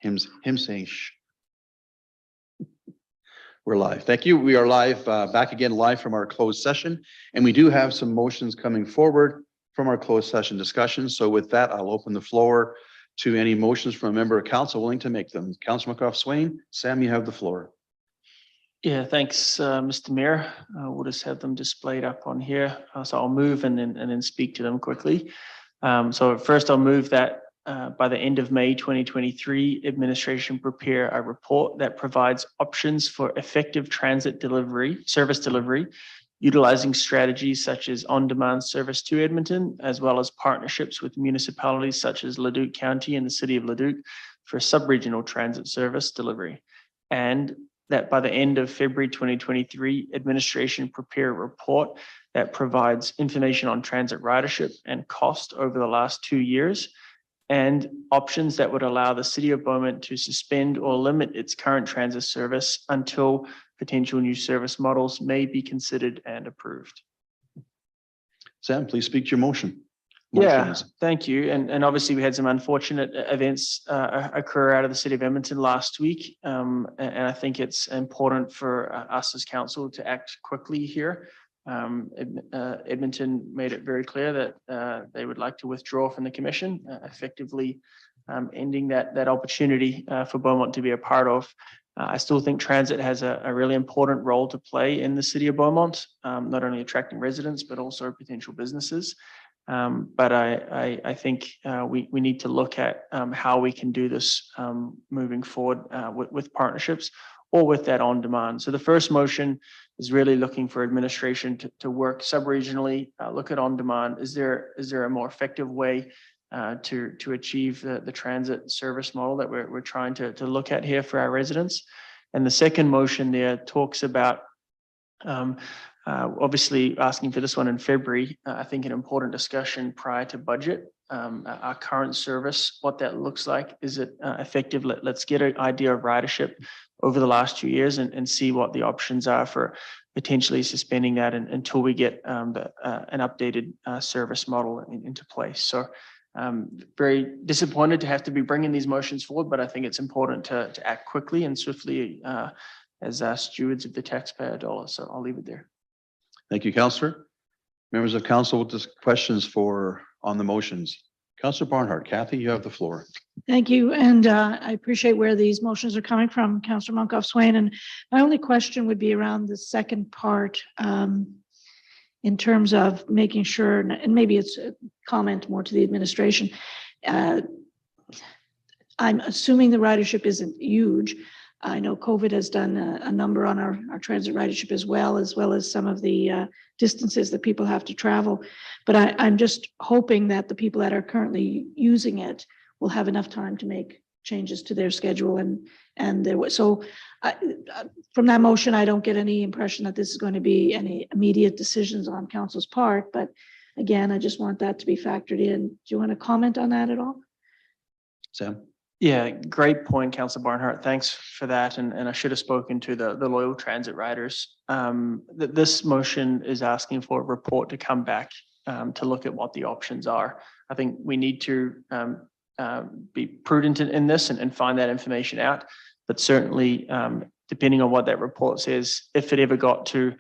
Him saying shh. We're live. Thank you. We are live, back again live from our closed session. And we do have some motions coming forward from our closed session discussion. So with that, I'll open the floor to any motions from a member of council willing to make them. Councillor McCough-Swain, Sam, you have the floor. Yeah, thanks, Mr. Mayor. We'll just have them displayed up on here. So I'll move and then speak to them quickly. So first I'll move that by the end of May 2023, administration prepare a report that provides options for effective transit delivery, service delivery, utilizing strategies such as on-demand service to Edmonton, as well as partnerships with municipalities such as Leduc County and the City of Leduc for sub-regional transit service delivery. And that by the end of February 2023, administration prepare a report that provides information on transit ridership and cost over the last 2 years, and options that would allow the City of Beaumont to suspend or limit its current transit service until potential new service models may be considered and approved. Sam, please speak to your motion. Yeah, thank you. And obviously we had some unfortunate events occur out of the City of Edmonton last week. And I think it's important for us as council to act quickly here. Edmonton made it very clear that they would like to withdraw from the commission, effectively ending that opportunity for Beaumont to be a part of. I still think transit has a really important role to play in the City of Beaumont, not only attracting residents, but also potential businesses. But I think we need to look at how we can do this moving forward with partnerships or with that on demand. So the first motion is really looking for administration to work sub-regionally, look at on demand. Is there a more effective way to achieve the transit service model that we're trying to look at here for our residents? And the second motion there talks about obviously asking for this one in February. I think an important discussion prior to budget, our current service, what that looks like. Is it effective? Let's get an idea of ridership over the last 2 years and see what the options are for potentially suspending that until we get an updated service model into place. So very disappointed to have to be bringing these motions forward, but I think it's important to act quickly and swiftly as stewards of the taxpayer dollar. So I'll leave it there. Thank you, Councillor. Members of council with just questions on the motions. Councillor Barnhart, Kathy, you have the floor. Thank you. And I appreciate where these motions are coming from, Councillor Monkoff-Swain. And my only question would be around the second part in terms of making sure, and maybe it's a comment more to the administration. I'm assuming the ridership isn't huge. I know COVID has done a number on our transit ridership as well as some of the distances that people have to travel. But I'm just hoping that the people that are currently using it will have enough time to make changes to their schedule. So from that motion, I don't get any impression that this is going to be any immediate decisions on council's part. But again, I just want that to be factored in. Do you want to comment on that at all? Sam? Yeah, great point, Councillor Barnhart. Thanks for that. And I should have spoken to the loyal transit riders. This motion is asking for a report to come back to look at what the options are. I think we need to be prudent in this and find that information out. But certainly, depending on what that report says, if it ever got to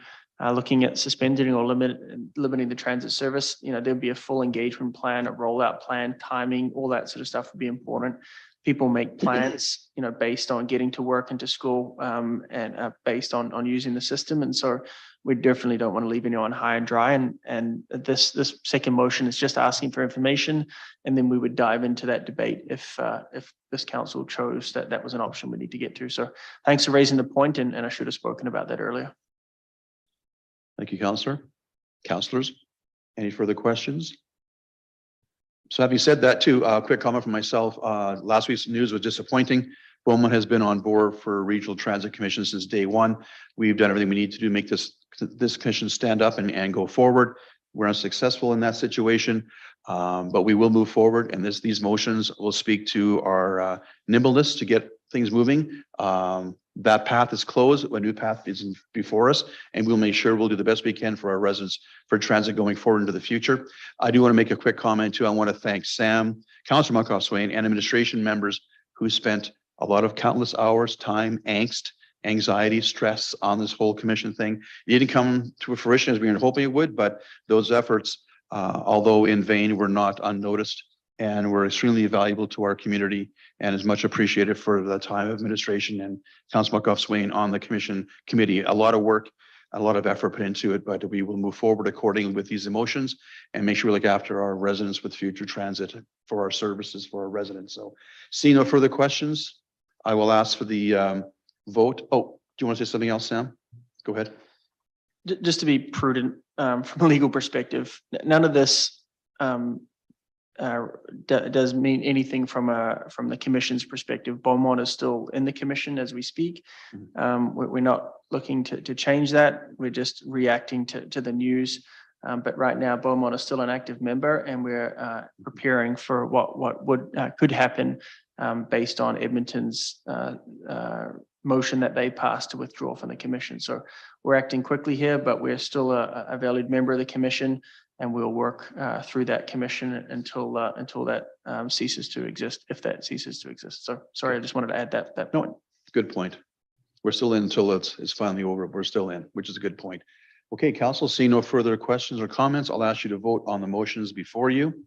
looking at suspending or limiting the transit service, there'd be a full engagement plan, a rollout plan, timing, all that sort of stuff would be important. People make plans, based on getting to work and to school, and based on using the system. And so we definitely don't want to leave anyone high and dry. And this second motion is just asking for information, and then we would dive into that debate if this council chose that was an option we need to get to. So thanks for raising the point, and I should have spoken about that earlier. Thank you, Councillor. Councillors, any further questions? So having said that too, a quick comment from myself. Last week's news was disappointing. Beaumont has been on board for Regional Transit Commission since day one. We've done everything we need to do to make this commission stand up and go forward. We're unsuccessful in that situation, but we will move forward. And these motions will speak to our nimbleness to get things moving. that path is closed, a new path is before us, and we'll make sure we'll do the best we can for our residents for transit going forward into the future. I do want to make a quick comment too. I want to thank Sam, Councillor Muckroft-Swain, and administration members who spent a lot of countless hours, time, angst, anxiety, stress on this whole commission thing. It didn't come to fruition as we were hoping it would, but those efforts, although in vain, were not unnoticed and were extremely valuable to our community and is much appreciated for the time of administration and Councillor Muckroft-Swain on the committee. A lot of work, a lot of effort put into it, but we will move forward accordingly with these emotions and make sure we look after our residents with future transit for our services for our residents. So seeing no further questions, I will ask for the vote. Oh, do you want to say something else, Sam? Go ahead. Just to be prudent, from a legal perspective, none of this does mean anything from the commission's perspective. Beaumont is still in the commission as we speak. We're not looking to change that. We're just reacting to the news. But right now, Beaumont is still an active member, and we're preparing for what could happen based on Edmonton's motion that they passed to withdraw from the commission. So we're acting quickly here, but we're still a valued member of the commission, and we'll work through that commission until that ceases to exist, if that ceases to exist. So sorry, I just wanted to add that point. Good point. We're still in until it's finally over. We're still in, which is a good point. Okay, council, seeing no further questions or comments, I'll ask you to vote on the motions before you.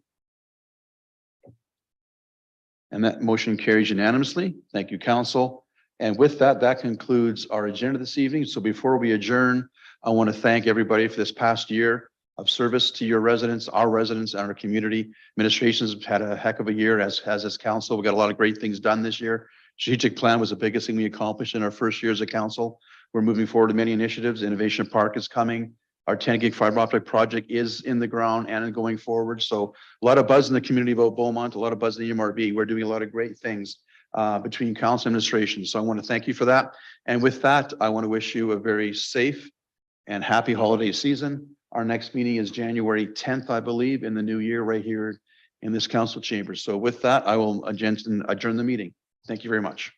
And that motion carries unanimously. Thank you, council. And with that, that concludes our agenda this evening. So before we adjourn, I want to thank everybody for this past year of service to your residents, and our community. Administration's had a heck of a year, as has this council. We got a lot of great things done this year. Strategic plan was the biggest thing we accomplished in our first year as a council. We're moving forward to many initiatives. Innovation Park is coming. Our 10 gig fiber optic project is in the ground and going forward. So a lot of buzz in the community about Beaumont, a lot of buzz in the UMRB. We're doing a lot of great things between council and administration. So I want to thank you for that. And with that, I want to wish you a very safe and happy holiday season. Our next meeting is January 10th, I believe, in the new year right here in this council chamber. So with that, I will adjourn the meeting. Thank you very much.